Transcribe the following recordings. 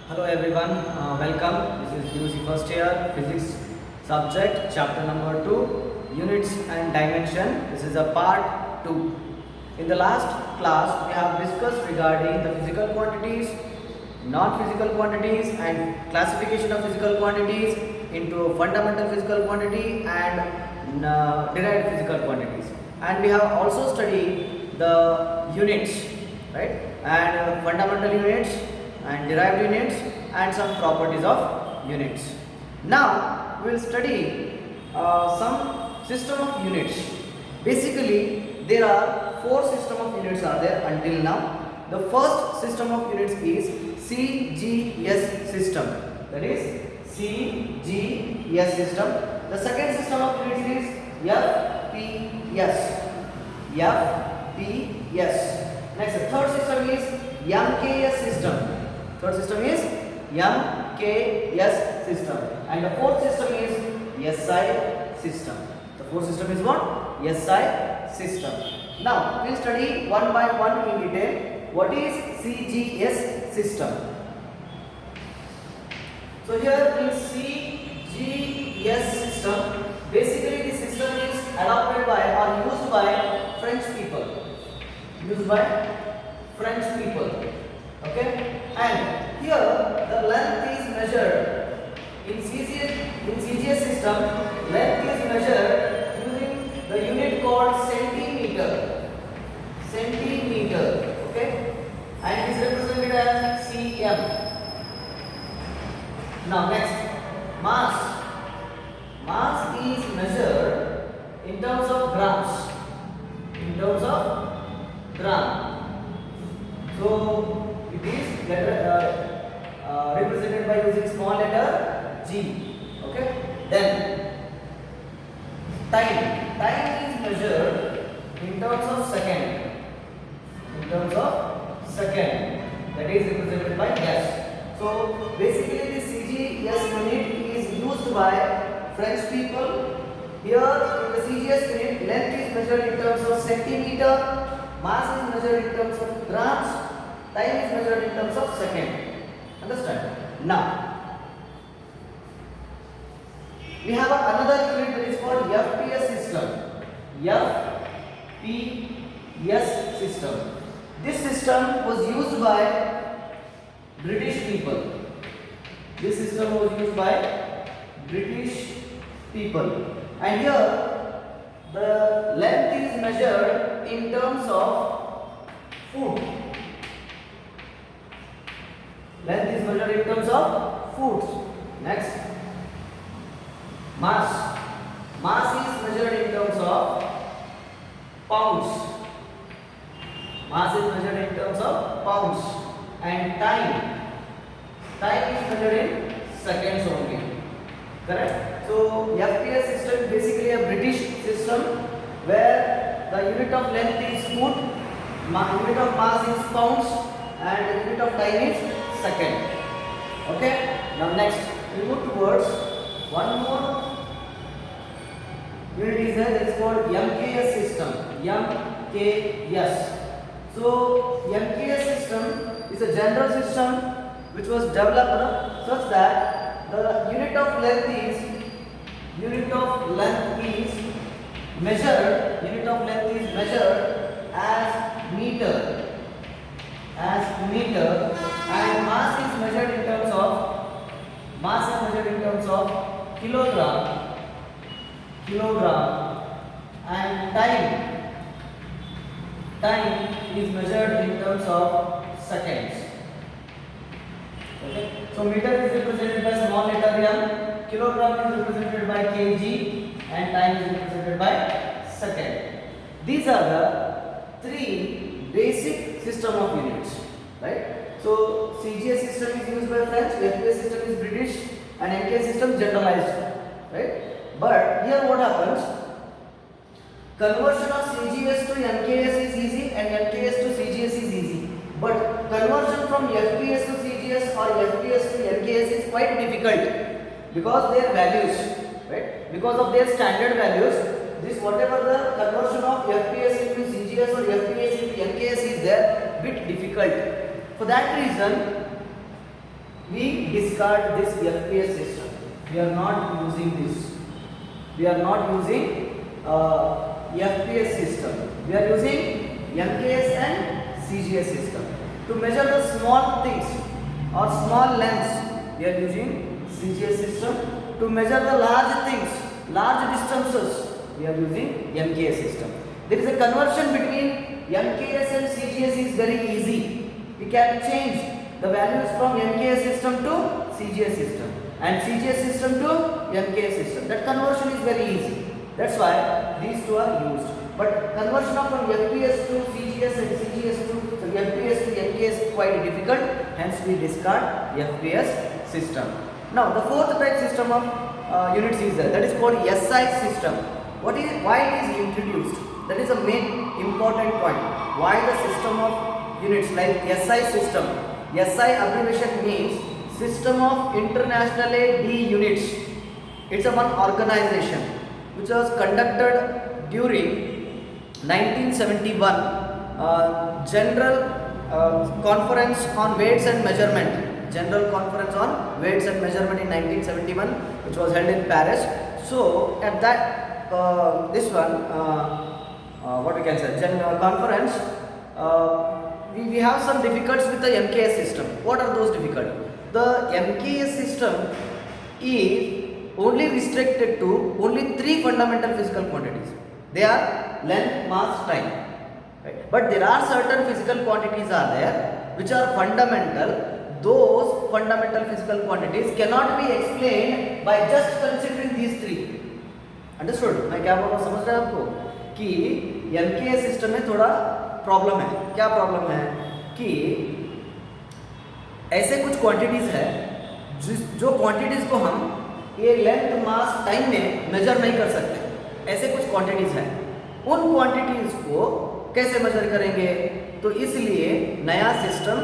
Hello everyone, welcome. This is UC first year physics subject, chapter number 2, units and dimension. This is a part 2. In the last class, we have discussed regarding the physical quantities, non-physical quantities and classification of physical quantities into fundamental physical quantity and derived physical quantities. And we have also studied the units, right? And fundamental units and derived units and some properties of units. Now we will study some system of units. Basically there are four system of units are there until now. The first system of units is CGS system, that is CGS system. The second system of units is FPS. Next, the third system is MKS system. Third system is MKS system, and the fourth system is SI system. The fourth system is what? SI system. Now we will study one by one in detail. What is CGS system? So here in CGS system, basically this system is adopted by or used by French people. Okay, and here the length is measured in CGS system. Length is measured using the unit called centimeter. Okay, and is represented as cm. Now next, mass. Mass is measured in terms of grams. So it is represented by using small letter G. Okay. Then time. Time is measured in terms of second. That is represented by S. So basically this CGS unit is used by French people. Here in the CGS unit, length is measured in terms of centimeter, mass is measured in terms of grams, time is measured in terms of second. Understand? Now we have another unit that is called FPS system. This system was used by British people. And here the length is measured in terms of foot. Next, mass. Mass is measured in terms of pounds. And time is measured in seconds only. Correct? So FPS system is basically a British system where the unit of length is foot, unit of mass is pounds, and the unit of time is second. Okay? Now next, we move towards one more unit is there, that is called MKS system. So MKS system is a general system which was developed such that the unit of length is measured as meter, and mass is measured in terms of kilogram, and time is measured in terms of seconds. Okay, so meter is represented by small letter m, kilogram is represented by kg, and time is represented by second. These are the three basic system of units, right? So CGS system is used by French, FPS system is British, and MKS system generalized, right? But here what happens? Conversion of CGS to MKS is easy and MKS to CGS is easy. But conversion from FPS to CGS or FPS to MKS is quite difficult because their values, right? Because of their standard values, this whatever the conversion of FPS into CGS or FPS into MKS is there, bit difficult. For that reason, we discard this FPS system. We are not using this. We are not using FPS system. We are using MKS and CGS system. To measure the small things or small lengths, we are using CGS system. To measure the large things, large distances, we are using MKS system. There is a conversion between MKS and CGS is very easy. We can change the values from MKS system to CGS system and CGS system to MKS system. That conversion is very easy. That's why these two are used. But conversion of from FPS to CGS and CGS to FPS to MKS is quite difficult. Hence we discard FPS system. Now the fourth type system of units is there. That is called SI system. Why it is introduced? That is a main important point. Why the system of units like SI system? SI abbreviation means System of Internationally D Units. It's a one organization which was conducted during 1971 General Conference on Weights and Measurement. General Conference on Weights and Measurement in 1971, which was held in Paris. So at that this one, what we can say, General Conference, we have some difficulties with the MKS system. What are those difficulties? The MKS system is only restricted to only three fundamental physical quantities. They are length, mass, time. Right? But there are certain physical quantities are there which are fundamental. Those fundamental physical quantities cannot be explained by just considering these three. Understood? मैं क्या बोल रहा हूँ, समझ रहे हैं आपको कि MKS सिस्टम में थोड़ा प्रॉब्लम है. क्या प्रॉब्लम है कि ऐसे कुछ क्वांटिटीज है जो क्वांटिटीज को हम ये लेंथ, मास, टाइम में मेजर नहीं कर सकते. ऐसे कुछ क्वांटिटीज है. उन क्वांटिटीज को कैसे मेजर करेंगे? तो इसलिए नया सिस्टम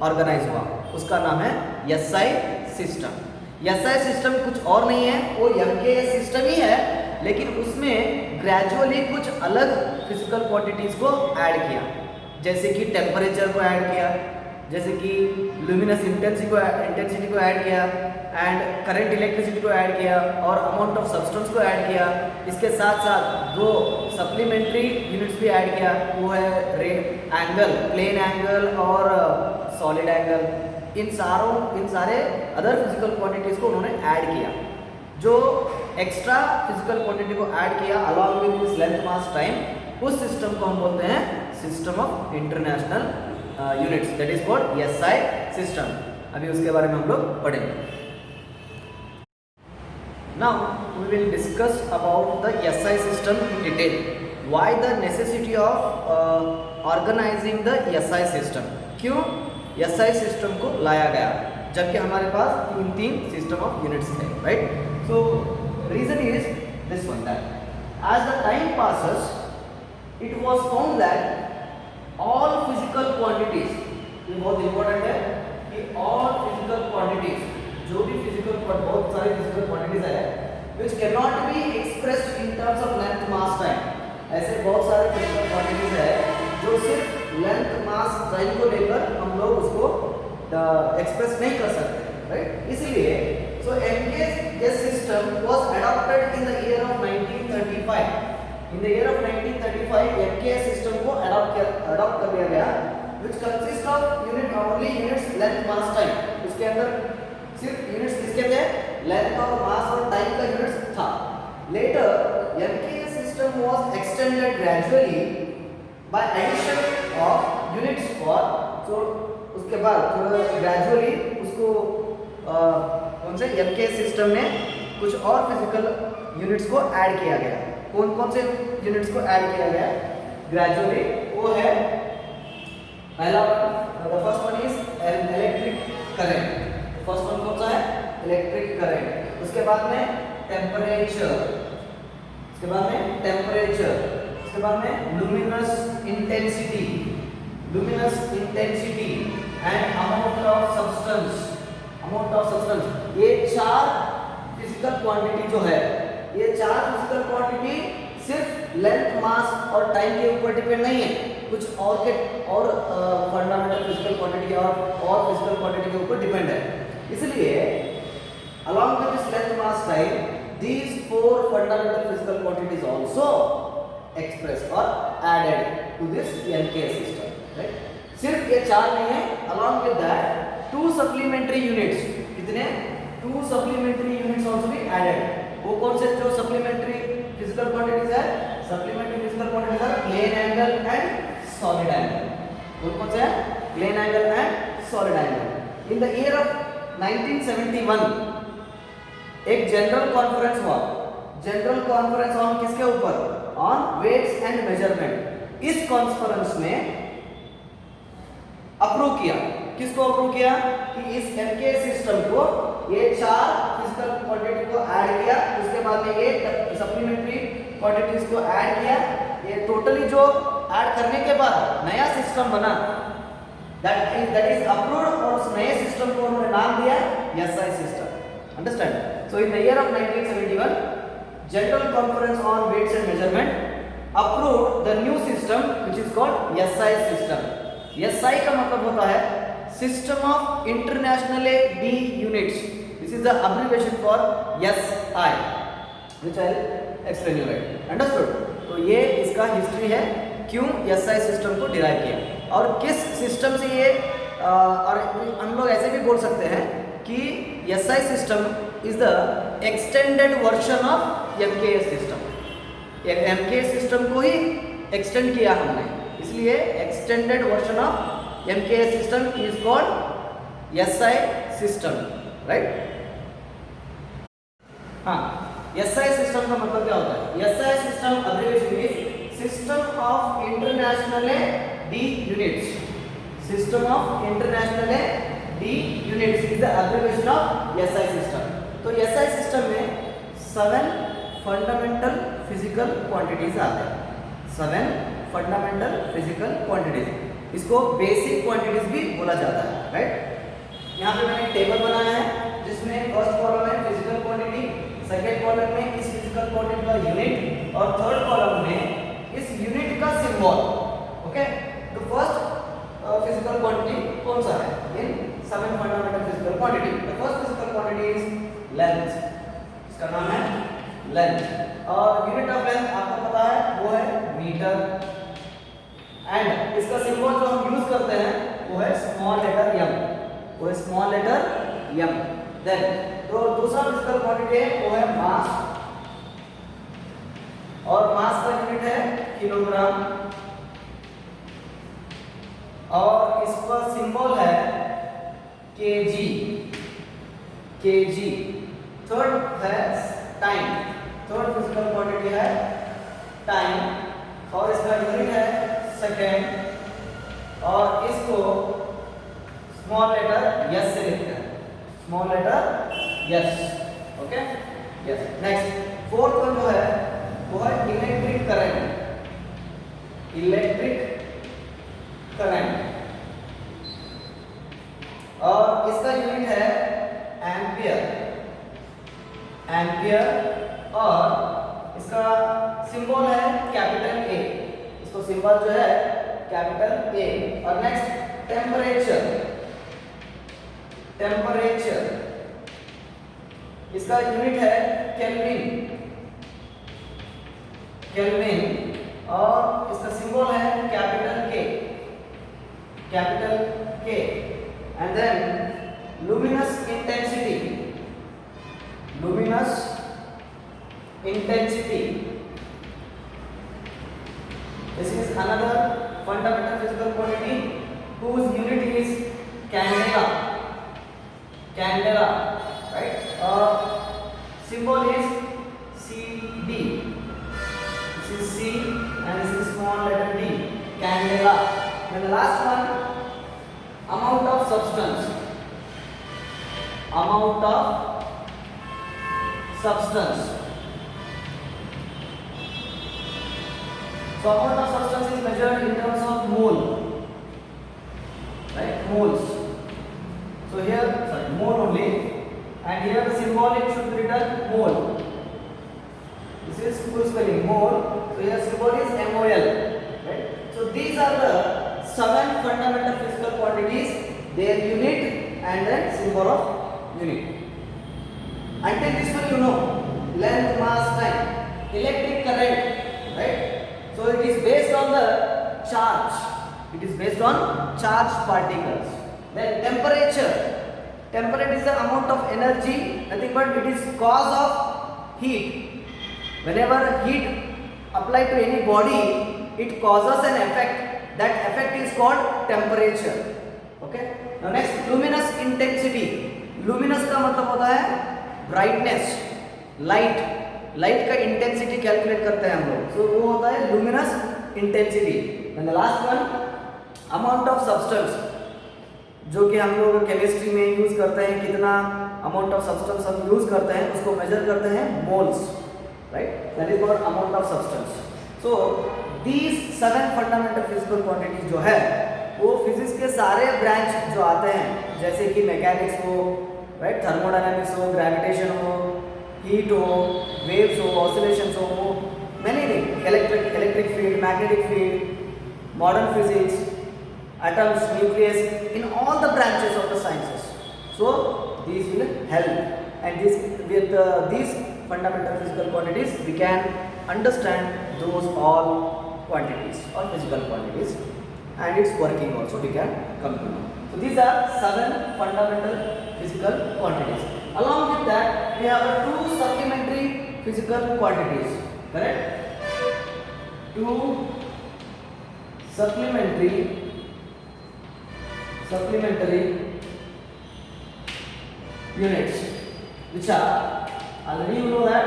ऑर्गेनाइज हुआ. उसका नाम है SI सिस्टम. SI सिस्टम कुछ और नहीं है, वो MKS सिस्टम ही है, लेकिन उसमें ग्रेजुअली कुछ अलग फिजिकल क्वांटिटीज को ऐड किया. जैसे कि टेम्परेचर को ऐड किया, जैसे कि लुमिनस इंटेंसिटी को ऐड किया, एंड करंट इलेक्ट्रिसिटी को ऐड किया, और अमाउंट ऑफ सब्सटेंस को ऐड किया. इसके साथ साथ दो सप्लीमेंट्री यूनिट्स भी ऐड किया. वो है रे एंगल, प्लेन एंगल और सॉलिड एंगल. इन सारे अदर फिजिकल क्वांटिटीज को उन्होंने ऐड किया. जो एक्स्ट्रा फिजिकल क्वांटिटी को ऐड किया along with this length, mass, time, उस सिस्टम को हम बोलते हैं system of international units. That is called SI system. अभी उसके बारे में हम लोग पढ़ेंगे. Now we will discuss about the SI system in detail. Why the necessity of organising the SI system. क्यों SI सिस्टम को लाया गया जबकि हमारे पास तीन सिस्टम ऑफ यूनिट्स थे, right? So reason is this one, that as the time passes it was found that all physical quantities, ये बहुत इंपॉर्टेंट है कि ऑल फिजिकल क्वांटिटीज, जो भी बहुत सारे फिजिकल क्वांटिटीज है which cannot be expressed in terms of length, mass, time. ऐसे बहुत सारे फिजिकल क्वांटिटीज है जो सिर्फ लेंथ, मास, टाइम को लेकर हम लोग उसको एक्सप्रेस नहीं कर सकते, राइट? इसलिए सो MKS system was adopted in the year of 1935. In the year of 1935 MKS system को अडॉप्ट कर लिया गया, which consist of unit only units length, mass, time. उसके अंदर सिर्फ यूनिट्स किसके थे? लेंथ और मास और टाइम का यूनिट्स था. Later MKS system was extended gradually by addition of units for, so उसके बाद थोड़ा ग्रेजुअली उसको कौन से MKS सिस्टम में कुछ और फिजिकल यूनिट्स को ऐड किया गया. कौन कौन से यूनिट्स को ऐड किया गया ग्रेजुअली? वो है पहला one, the first one is electric current. First one कौन सा है? Electric current. उसके बाद में टेम्परेचर, उसके बाद में टेम्परेचर, उसके बाद में luminous intensity and amount of substance. ये चार फिजिकल क्वांटिटी जो है, ये चार फिजिकल क्वांटिटी सिर्फ लेंथ, मास और टाइम के ऊपर डिपेंड नहीं है, कुछ और फंडामेंटल फिजिकल क्वांटिटी और फिजिकल क्वांटिटी के ऊपर डिपेंड है. इसलिए along with this length mass time these four fundamental physical quantities also expressed or added to this MK system, right? सिर्फ ये चार नहीं है, along with that two supplementary units, कितने? Two supplementary units also be added. वो कौन से जो supplementary physical quantities है? Supplementary physical quantities are plane angle and solid angle. वो कौन से हैं? Plane angle and solid angle. In the year of 1971 एक जनरल कॉन्फ्रेंस हुआ. जनरल कॉन्फ्रेंस ऑन किसके ऊपर? On weights and measurement. इस कॉन्फ्रेंस में अप्रूव किया. किसको अप्रूव किया? कि इस एमके सिस्टम को ये चार फिजिकल क्वांटिटी को ऐड किया, उसके बाद में ये सप्लीमेंट्री क्वांटिटीज को ऐड किया. ये टोटली जो ऐड करने के बाद नया सिस्टम बना, दैट इज अप्रूव्ड. और उस नए सिस्टम को उन्होंने नाम दिया SI system. Understand? So in the year of 1971 general conference on weights and measurement approved the new system which is called SI system. SI का मतलब होता है system of international de units. This is the abbreviation for SI which I will explain you. Right? Understood? तो ये इसका history है क्यों SI system को डिराइव किया और किस सिस्टम से ये और हम लोग ऐसे भी बोल सकते हैं कि SI system is the extended version of MKS system. MKS system को ही एक्सटेंड किया हमने, इसलिए extended version of MKS system is called SI system. Right? हाँ, एसआई सिस्टम का मतलब क्या होता है? SI system abbreviation is system of international de units. System of international de units is the abbreviation of SI system. तो SI system में 7 fundamental physical quantities आते हैं. 7 फंडामेंटल फिजिकल क्वांटिटीज. इसको बेसिक क्वांटिटीज भी बोला जाता है. राइट? यहाँ पे मैंने एक टेबल बनाया है जिसमें फर्स्ट कॉलम है फिजिकल क्वांटिटी, सेकंड कॉलम में इस फिजिकल क्वांटिटी का यूनिट और थर्ड कॉलम में इस यूनिट का सिंबल. ओके? तो फर्स्ट फिजिकल क्वांटिटी कौन सा है इन 7 fundamental physical quantity? The first physical quantity is length. इसका नाम है लेंथ. और यूनिट ऑफ लेंथ आपको पता है वो है मीटर. एंड इसका सिंबल जो हम यूज करते हैं वो है स्मॉल लेटर एम. वो है स्मॉल लेटर एम. देन तो दूसरा फिजिकल क्वांटिटी है वो है मास. और मास का यूनिट है किलोग्राम. और इसका सिंबल है केजी. केजी. थर्ड है टाइम. थर्ड फिजिकल क्वांटिटी है टाइम और इसका यूनिट है सेकेंड. और इसको स्मॉल लेटर एस से लिखते हैं. Small letter S. Okay? Yes. Next fourth one जो है वो है इलेक्ट्रिक करंट. Electric current. और इसका यूनिट है एम्पियर. एम्पियर. और इसका सिंबल है कैपिटल ए. इसको सिंबल जो है कैपिटल ए. और नेक्स्ट टेम्परेचर. टेम्परेचर. इसका यूनिट है केल्विन. केल्विन. और इसका सिंबल है capital K. Capital K. And then luminous intensity. luminous intensity. This is another fundamental physical quantity whose unit is candela. Candela, right? Symbol is CD. This is C and this is small letter D. Candela. And the last one, amount of substance. Amount of substance. So amount of substance is measured in terms of mole, right? Moles. So here, sorry, mole only, and here the symbol it should be written mole. This is full spelling mole. So here symbol is MOL, right? So these are the 7 fundamental physical quantities, their unit and then symbol of unit. Until this one you know, length, mass, time, electric current, right? So it is based on the charge. It is based on charged particles. Then temperature. Temperature is the amount of energy, nothing but it is cause of heat. Whenever heat applied to any body, it causes an effect. That effect is called temperature. Okay. Now next, luminous intensity. Luminous का मतलब होता है brightness, light. Light का intensity calculate करते हैं हम लोग. So वो होता है luminous intensity. And the last one, amount of substance. जो कि हम लोग केमिस्ट्री में यूज करते हैं, कितना अमाउंट ऑफ सब्सटेंस हम यूज करते हैं उसको मेजर करते हैं moles, right? That is called amount of substance. So these 7 fundamental physical quantities जो है वो फिजिक्स के सारे ब्रांच जो आते हैं, जैसे कि मैकेनिक्स हो, राइट, थर्मोडायनामिक्स हो, ग्रेविटेशन हो, हीट हो, वेव्स हो, ऑसिलेशंस हो, many thing, electric field, magnetic field, modern physics, atoms, nucleus, in all the branches of the sciences. So these will help, and with these fundamental physical quantities we can understand those all quantities or physical quantities, and its working also we can come to know. So these are 7 fundamental physical quantities. Along with that we have 2 supplementary physical quantities, correct? 2 supplementary units, which are, already you know that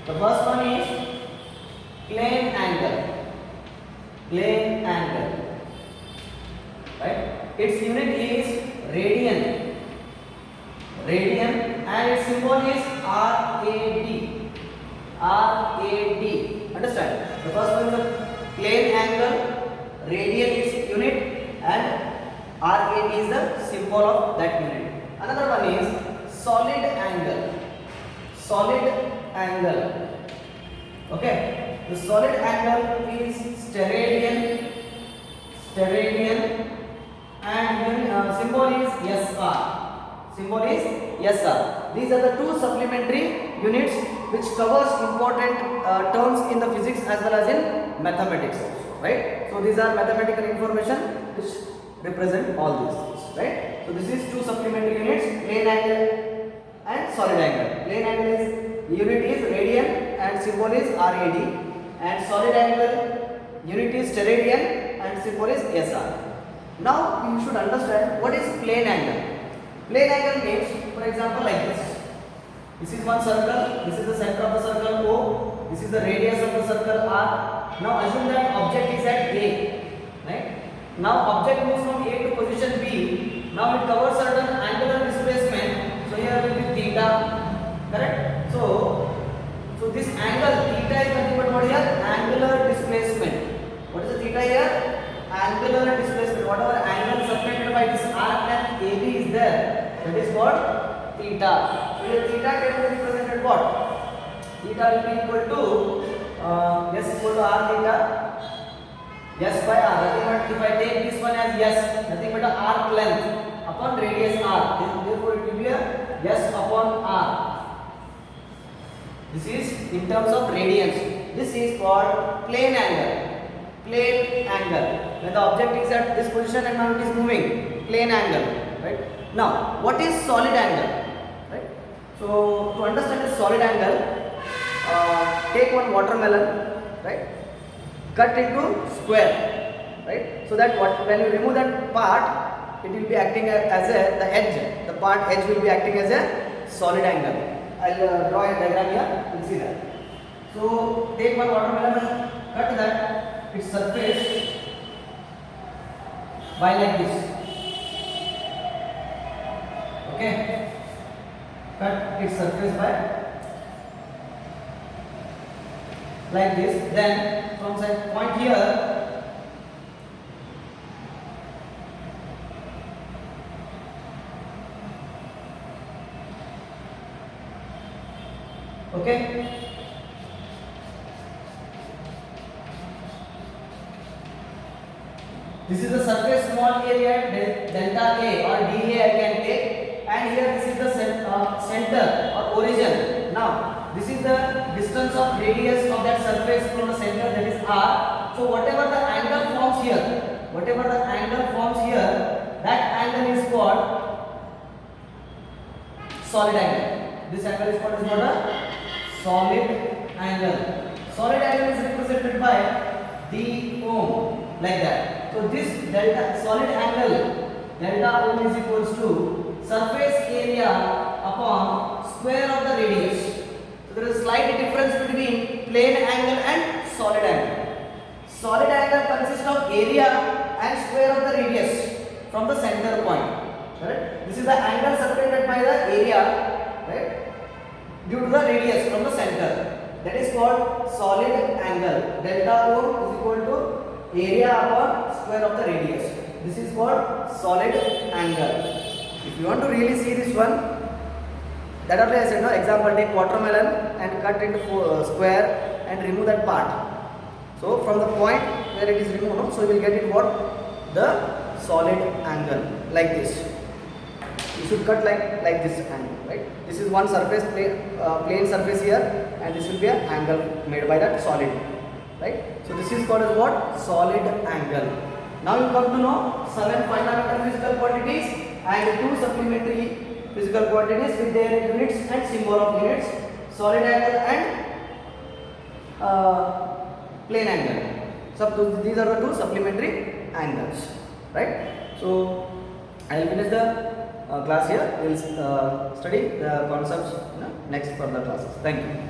the first one is plane angle, right? Its unit is radian, and its symbol is RAD. Understand? The first one is the plane angle, radian is unit, and RAD is the symbol of that unit. Another one is solid angle. Okay, the solid angle is steradian, and symbol is SR. These are the 2 supplementary units which covers important terms in the physics as well as in mathematics also, right? So these are mathematical information which represent all these things, right? So this is 2 supplementary units, plane angle and solid angle. Plane angle is unit is radian and symbol is RAD, and solid angle unit is steradian and symbol is SR. Now you should understand what is plane angle. Plane angle means, for example, like this. This is one circle, this is the center of the circle O, this is the radius of the circle R. Now assume that object is at A, right? Now object moves from A to position B. Now it covers certain angular displacement. So here will be theta, correct? So this angle theta is nothing but what here? Angular displacement. What is the theta here? Angular displacement. Whatever angle separated by this arc length AB is there, that is called theta. So here theta can be represented what? Theta will be equal to S equal to R theta, S by R. Nothing but if I take this one as S, nothing but a arc length upon radius R. Therefore it will be a S upon R. This is in terms of radians. This is called plane angle. When the object is at this position and now it is moving, plane angle, right? Now what is solid angle, right? So to understand the solid angle, take one watermelon, right? Cut into square, right? So that when you remove that part, it will be acting as the edge. The part edge will be acting as a solid angle. I'll draw a diagram here. You'll see that. So take one watermelon and cut that its surface by like this. Okay. Cut its surface by like this. Then from some point here, okay. This is the surface small area delta A or dA I can take, and origin. Now this is the distance of radius of that surface from the center, that is r. So whatever the angle forms here, that angle is called solid angle. This angle is called a solid angle. Solid angle is represented by d ohm, like that. So this delta solid angle, delta ohm is equals to surface area upon square of the radius. So there is a slight difference between plane angle and solid angle. Solid angle consists of area and square of the radius from the center point. Correct? This is the angle separated by the area, right, due to the radius from the center. That is called solid angle. Delta ohm is equal to area upon square of the radius. This is called solid angle. If you want to really see this one, that only I said, no, example, take watermelon and cut into square and remove that part. So from the point where it is removed, no, so you will get it what? The solid angle, like this. You should cut like this angle, right? This is one surface, plane surface here, and this will be an angle made by that solid, right? So this is called as what? Solid angle. Now you come to know 7 fundamental physical quantities and 2 supplementary physical quantities with their units and symbol of units: solid angle and plane angle. So these are the 2 supplementary angles, right? So I will finish the class here. We will study the concepts in the next further classes. Thank you.